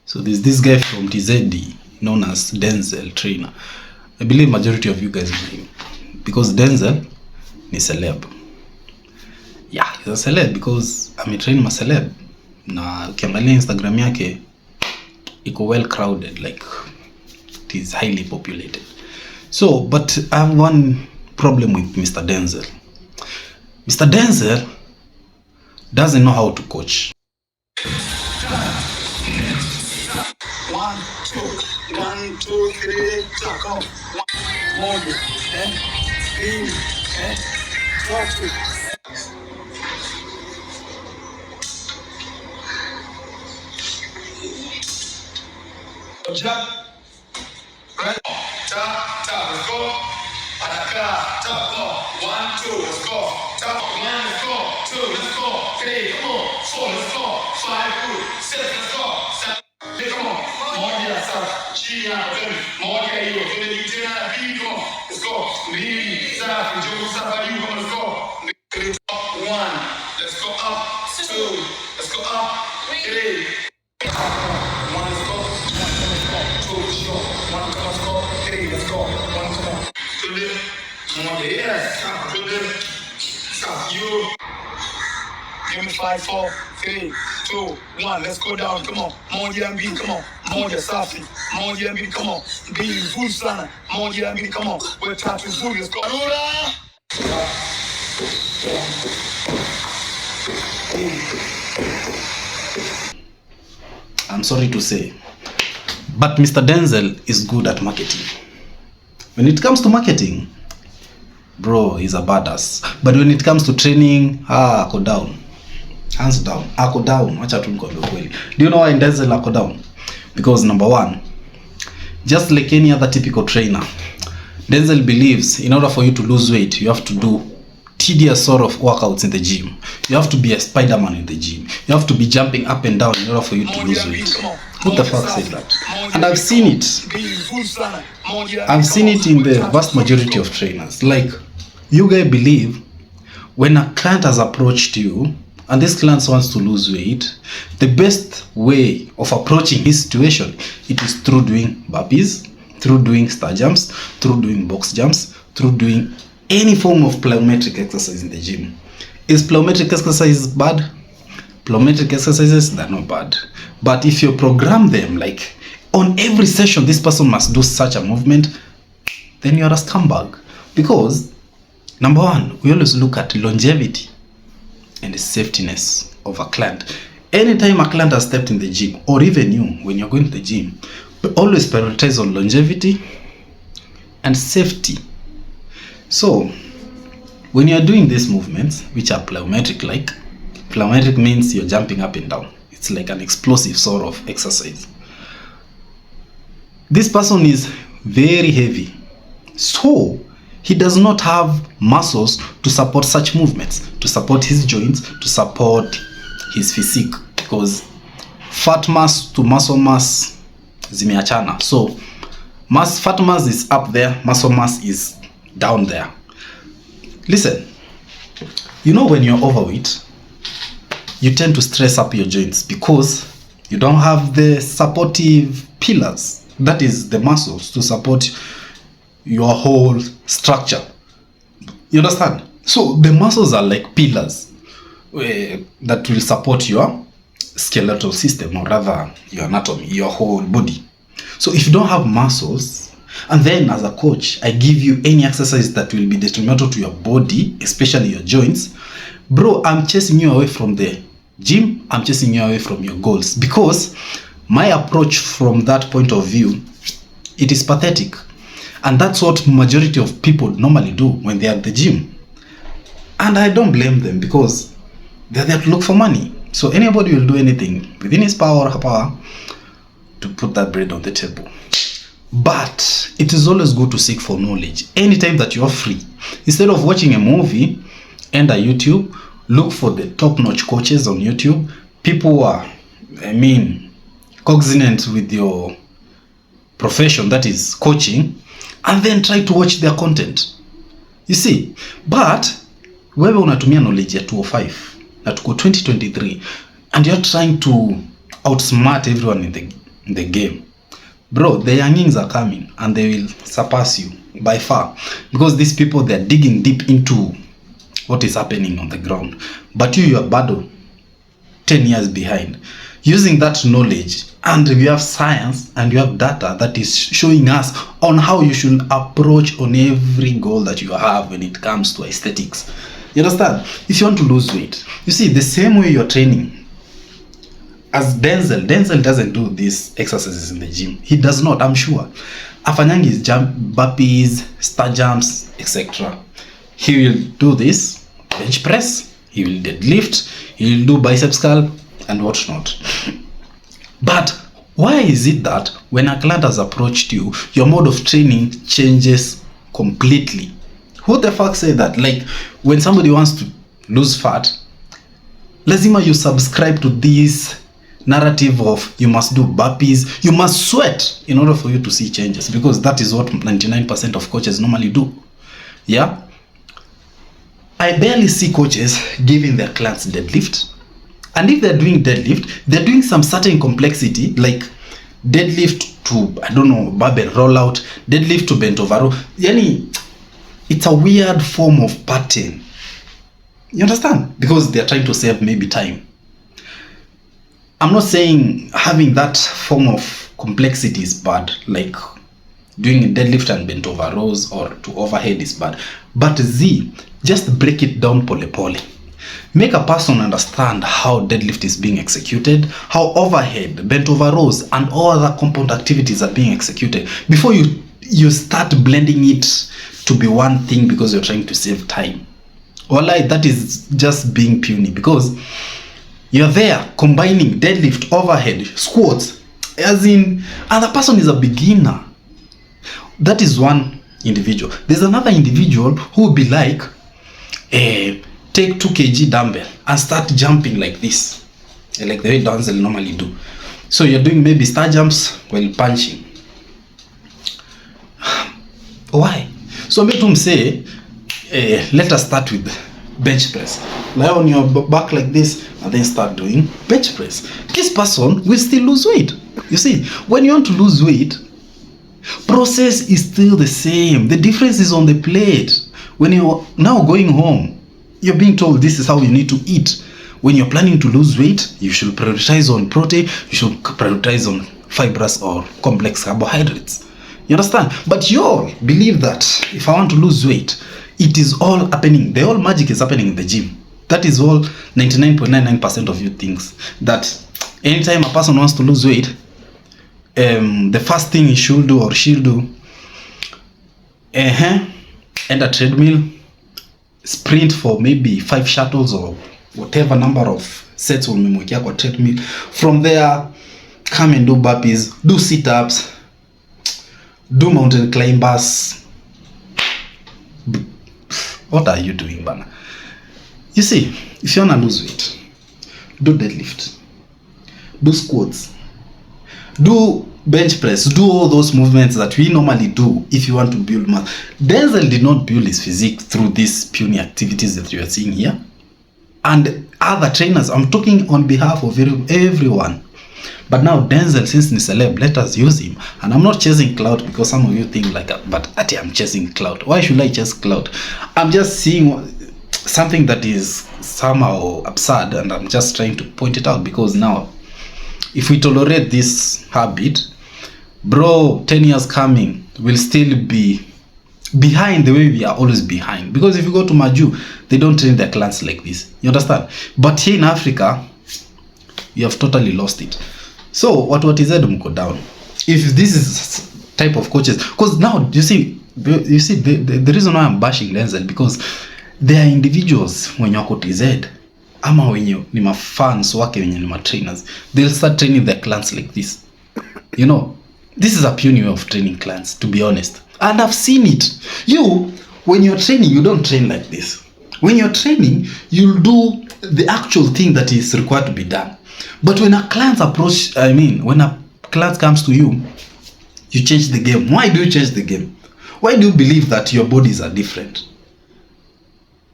So there's this guy from TZD known as Denzel the Trainer. I believe majority of you guys know him because Denzel is celeb. Yeah, he's a celeb because ametrain ma celeb. Na ukiangalia Instagram yake iko well crowded, like it is highly populated. So, but I have one problem with Mr. Denzel. Mr. Denzel doesn't know how to coach. 1, 2, 1, 2, 3, come on. 1, 2, 3, 4. Jump. Right. Tap, tap, let's go. Ataka, tap, go. 1, 2, let's go. Tap, 1, let's go. 2, let's go. 3, come on. 4, let's go. 5, good. 6, let's go. 7, come on. Moja, sasa. Chini hapo tena. Moja hiyo. Twende tena na pili, come on. Let's go. Mbili, safi. Njoo safari hiyo, let's go. 1, let's go up. 2, let's go up. 3. You give me 5, 4, 3, 2, 1. Let's go down. Come on. Moja mbili. Come on. Moja safi. Moja mbili. Come on. Mbili nzuri sana. Moja mbili. Come on. We're tatu nzuri. Let's go. I'm sorry to say, but Mr. Denzel is good at marketing. When it comes to marketing, bro, he's a badass. But when it comes to training, ako down. Hands down. Ako down. Wacha tu nikwambie kweli. Do you know why Denzel ako down? Because number one, just like any other typical trainer, Denzel believes in order for you to lose weight, you have to do tedious sort of workouts in the gym. You have to be a Spider-Man in the gym. You have to be jumping up and down in order for you to lose weight. Who the fuck said that? And I've seen it. I've seen it in the vast majority of trainers. Like, you guys believe when a client has approached you and this client wants to lose weight, the best way of approaching his situation, it is through doing burpees, through doing star jumps, through doing box jumps, through doing any form of plyometric exercise in the gym. Is plyometric exercise bad? Plyometric exercises, they're not bad. But if you program them, like on every session, this person must do such a movement, then you're a scumbag. Because, number one, we always look at longevity and the safetyness of a client. Anytime a client has stepped in the gym, or even you, when you're going to the gym, we always prioritize on longevity and safety. So, when you're doing these movements, which are plyometric-like, plyometric means you're jumping up and down. It's like an explosive sort of exercise. This person is very heavy. So, he does not have muscles to support such movements, to support his joints, to support his physique. Because fat mass to muscle mass zimeachana. So, fat mass is up there, muscle mass is down there. Listen, you know when you're overweight, you tend to stress up your joints because you don't have the supportive pillars, that is the muscles, to support your whole structure. You understand? So the muscles are like pillars that will support your skeletal system, or rather your anatomy, your whole body. So if you don't have muscles, and then as a coach, I give you any exercise that will be detrimental to your body, especially your joints, bro, I'm chasing you away from the gym. I'm chasing you away from your goals. Because my approach from that point of view, it is pathetic. And that's what majority of people normally do when they are at the gym. And I don't blame them because they're there to look for money. So anybody will do anything within his power or her power to put that bread on the table. But it is always good to seek for knowledge anytime that you are free. Instead of watching a movie, enter YouTube, look for the top-notch coaches on YouTube, people who are, cognizant with your profession, that is coaching, and then try to watch their content. You see, but wewe unatumia knowledge ya 205 na tuko 2023 and you're trying to outsmart everyone in the in the game, bro, the youngings are coming and they will surpass you by far, because these people, they're digging deep into what is happening on the ground. But you are battle 10 years behind. Using that knowledge, and you have science and you have data that is showing us on how you should approach on every goal that you have when it comes to aesthetics. You understand? If you want to lose weight, you see, the same way you're training as Denzel doesn't do these exercises in the gym. He does not, I'm sure. Afanyangi is jump, burpees, star jumps, etc. He will do this bench press, he will deadlift, he will do biceps curl and whatnot. But why is it that when a client has approached you, your mode of training changes completely? Who the fuck say that? Like, when somebody wants to lose fat, lazima you subscribe to this narrative of you must do burpees, you must sweat in order for you to see changes, because that is what 99% of coaches normally do. Yeah, I barely see coaches giving their clients deadlift, and if they're doing deadlift, they're doing some certain complexity, like deadlift to, I don't know, barbell rollout, deadlift to bent over row. Yani, it's a weird form of pattern. You understand? Because they're trying to save maybe time. I'm not saying having that form of complexity is bad, like doing a deadlift and bent over rows or to overhead is bad. But just break it down pole pole. Make a person understand how deadlift is being executed, how overhead, bent over rows, and all other compound activities are being executed before you start blending it to be one thing because you're trying to save time. Wallahi, that is just being puny, because you're there combining deadlift, overhead, squats, as in, and the person is a beginner. That is one individual. There's another individual who will be like, take 2 kg dumbbell and start jumping like this, like the way Denzel normally do. So you're doing maybe star jumps while punching. Why? So make them say, let us start with bench press. Lie on your back like this and then start doing bench press. This person will still lose weight. You see, when you want to lose weight, process is still the same. The difference is on the plate. When you're now going home, you're being told this is how you need to eat. When you're planning to lose weight, you should prioritize on protein, you should prioritize on fibrous or complex carbohydrates. You understand? But you all believe that if I want to lose weight, it is all happening. The whole magic is happening in the gym. That is all 99.99% of you thinks. That anytime a person wants to lose weight, the first thing he should do or she'll do, enter treadmill, sprint for maybe 5 shuttles or whatever number of sets umemwekea kwa treadmill. From there, come and do burpees, do sit-ups, do mountain climbers. What are you doing, bana? You see, if you wanna lose weight, do deadlift, do squats, do bench press, do all those movements that we normally do if you want to build mass. Denzel did not build his physique through these puny activities that you are seeing here. And other trainers, I'm talking on behalf of everyone. But now Denzel, since he's a celeb, let us use him. And I'm not chasing clout, because some of you think like, but I'm chasing clout. Why should I chase clout? I'm just seeing something that is somehow absurd, and I'm just trying to point it out, because now, if we tolerate this habit, bro, 10 years coming, we'll still be behind the way we are always behind. Because if you go to Maju, they don't train their clients like this. You understand? But here in Africa, you have totally lost it. So what is it mko down? If this is type of coaches, because now you see the reason why I'm bashing Denzel, because there are individuals when you wako TZ ama wenye ni ma fans wake wenye ni ma trainers, they'll start training their clients like this. You know, this is a puny way of training clients, to be honest. And I've seen it. You, when you're training, you don't train like this. When you're training, you'll do the actual thing that is required to be done. But when a client when a client comes to you, you change the game. Why do you change the game? Why do you believe that your bodies are different?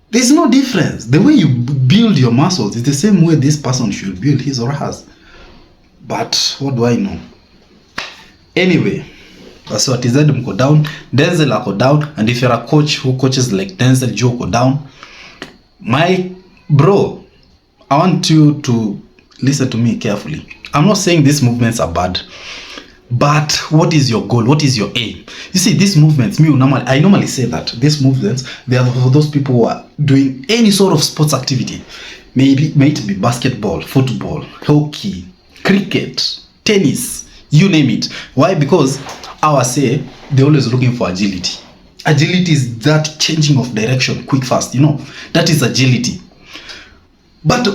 There's no difference. The way you build your muscles is the same way this person should build his or hers. But what do I know? Anyway, so TZ mko down, Denzel ako down, and if you're a coach who coaches like Denzel, Joe go down. My bro, I want you to listen to me carefully. I'm not saying these movements are bad, but what is your goal? What is your aim? You see, these movements, I normally say that these movements, they are for those people who are doing any sort of sports activity. May it be basketball, football, hockey, cricket, tennis, you name it. Why? Because I say they're always looking for agility. Agility is that changing of direction quick, fast, that is agility. But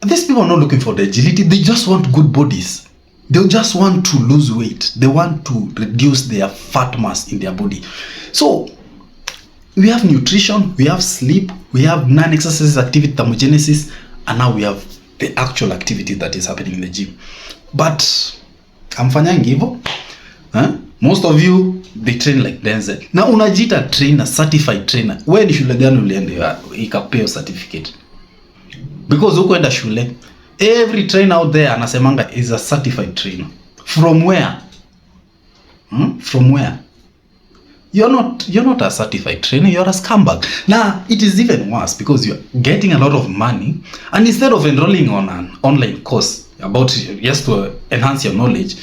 these people are not looking for the agility. They just want good bodies. They just want to lose weight. They want to reduce their fat mass in their body. So we have nutrition, we have sleep, we have non-exercise activity, thermogenesis, and now we have the actual activity that is happening in the gym. But amfanyangi hivyo. Most of you, they train like Denzel. Na unajita trainer, certified trainer. Wewe ni shule gani ulienda ikapeo certificate? Because ukoenda shule, every trainer out there anasemanga is a certified trainer. From where? From where? You're not a certified trainer, you're a scumbag. Now, it is even worse because you're getting a lot of money, and instead of enrolling on an online course about just to enhance your knowledge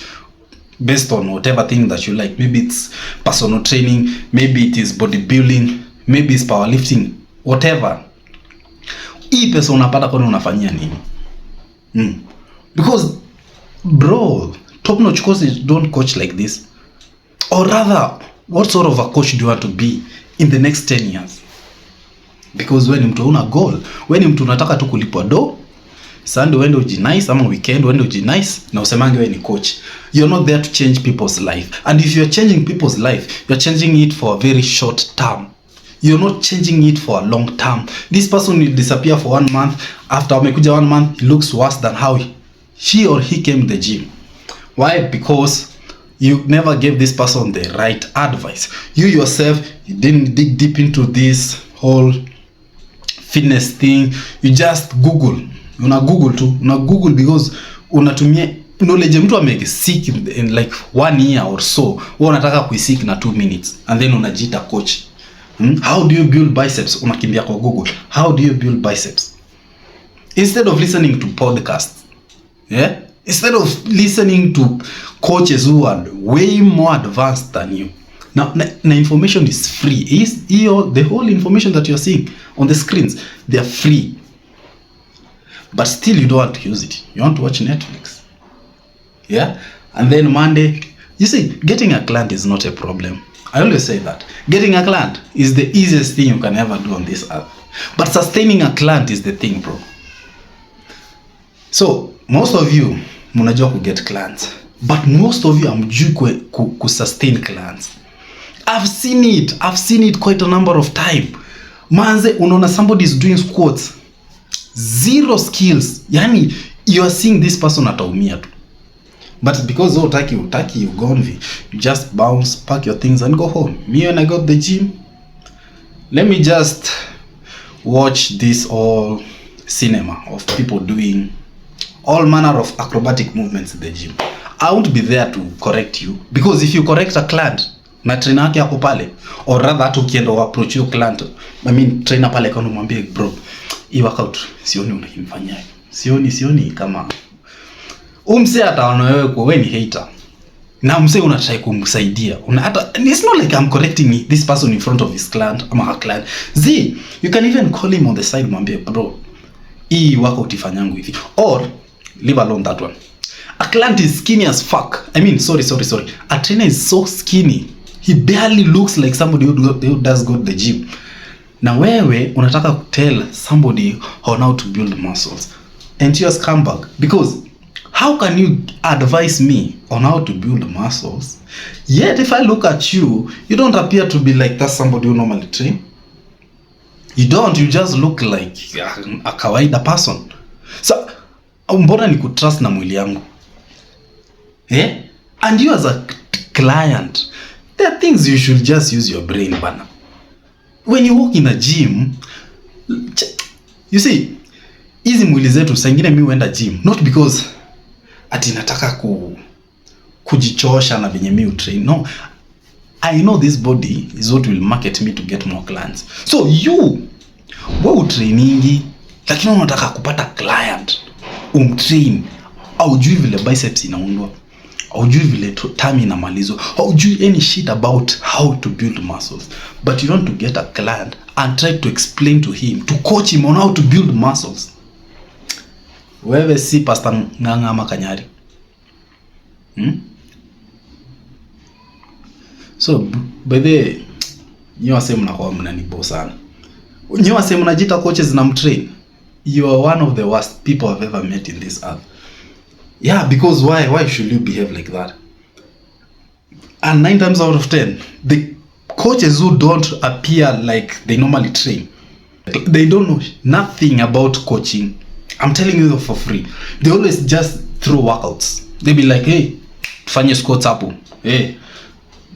based on whatever thing that you like, maybe it's personal training, maybe it is bodybuilding, maybe it's powerlifting, whatever. Hii pesa unapata kwa unafanyia nini? Because bro, top notch coaches don't coach like this. Or rather, what sort of a coach do you want to be in the next 10 years? Because when mtu una goal, when mtu unataka tu kulipwa do, Sunday uende ujinice ama weekend uende ujinice na usemange wewe ni coach. You're not there to change people's life. And if you're changing people's life, you're changing it for a very short term. You're not changing it for a long term. This person will disappear for 1 month. After amekuja 1 month, he looks worse than how she or he came to the gym. Why? Because you never gave this person the right advice. You yourself, you didn't dig deep into this whole fitness thing. You just Google. Una Google because unatumia knowledge mtu ameke sick in like 1 year or so. Wewe unataka kuisick na 2 minutes and then unajiita coach. How do you build biceps? Unakimbia kwa Google. How do you build biceps? Instead of listening to podcasts, instead of listening to coaches who are way more advanced than you. Now, information is free. The whole information that you're seeing on the screens, they are free. But still you don't want to use it. You want to watch Netflix. Yeah? And then Monday, you see, getting a client is not a problem. I always say that. Getting a client is the easiest thing you can ever do on this earth. But sustaining a client is the thing, bro. So, most of you, mnajua ku get clients. But most of you, hamjui ku sustain clients. I've seen it quite a number of time. Manze, unaona somebody is doing squats. 0 skills. Yani, you are seeing this person ataumia tu. But because utaki ugonvi, you just bounce, pack your things and go home. Me, when I got the gym, let me just watch this all cinema of people doing all manner of acrobatic movements in the gym. I won't be there to correct you, because if you correct a client na trainer yake yako pale, or rather hata ukienda approach your client, trainer pale kana mwambie bro, hii workout sioni unanifanyia. Sioni kama umse ataona wewe kwa wewe ni hater. Na umse unataka kumsaidia. It's not like I'm correcting this person in front of his client ama her client. You can even call him on the side mwambie bro, hii workout ifanyangu hivi. Or leave alone that one. A client is skinny as fuck. Sorry. A trainer is so skinny. He barely looks like somebody who does go to the gym. Na wewe unataka tell somebody how to build muscles. And you're a scumbag. Because how can you advise me on how to build muscles? Yet if I look at you, you don't appear to be like that somebody who normally train. You don't. You just look like a kawaida person. So, mbona ni kutrust na mwili yangu? And you as a client, there are things you should just use your brain, bana. When you walk in a gym, you see, hizi mwili zetu saa ingine mimi huenda gym not because ati nataka kujichosha na venye mi utrain. No, I know this body is what will market me to get more clients. So you wewe utrainingi lakini unataka kupata client umtrain, haujui vile biceps inaundwa, haujui vile tummy inamalizwa, haujui any shit about how to build muscles, but you want to get a client and try to explain to him, to coach him on how to build muscles. Wewe si Pastor Ng'ang'a ama Kanyari. So by the nyi wase mnakuwa mnanibo sana. Nyi wase mnajita coaches na mtrain. You are one of the worst people I've ever met in this earth. Yeah, because why should you behave like that? And 9 times out of 10, the coaches who don't appear like they normally train, they don't know nothing about coaching. I'm telling you for free. They always just throw workouts. They be like, hey, fanya squats hapo. Hey,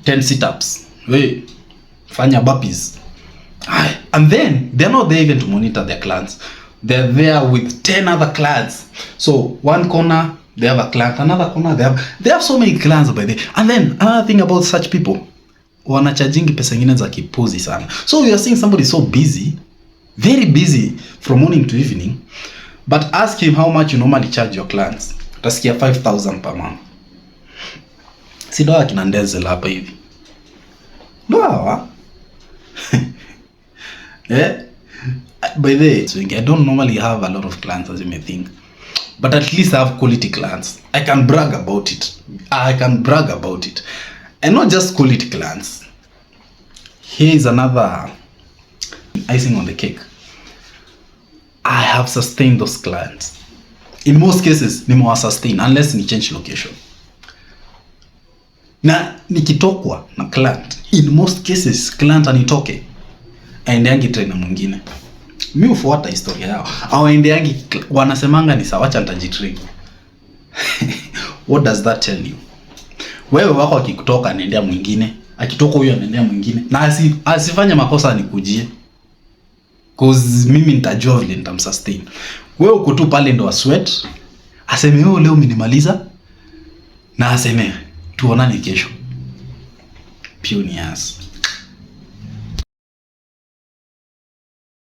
10 sit-ups. Hey, fanya burpees. And then they're not there even to monitor their clients. They're there with 10 other clients. So one corner they have a client, another corner they have so many clients by the. And then another thing about such people, wanacharging pesa nyingine za kipuzi sana. So you are seeing somebody so busy, very busy from morning to evening, but ask him how much you normally charge your clients. Utasikia 5,000 per month. Si doa kina Denzel hapa hivi. Doa. Yeah. By the way, I don't normally have a lot of clients as you may think, but at least I have quality clients. I can brag about it. And not just quality clients. Here is another icing on the cake. I have sustained those clients. In most cases, nimewa sustain unless ni change location. Na nikitokwa na client, in most cases client anitoke aendeangi trainer mwingine. Mi ufuata historia yao. Awaendeangi wanasemanga ni sawa, acha nitajitrain. What does that tell you? Wewe wako akikutoka anaendea mwingine, akitoka huyo anaendea mwingine, na asifanye makosa anikujie. Cause mimi nitajua vile nitamsustain. Wewe uko tu pale ndo sweat, aseme wewe leo umenimaliza, na aseme tuonane kesho. Punias.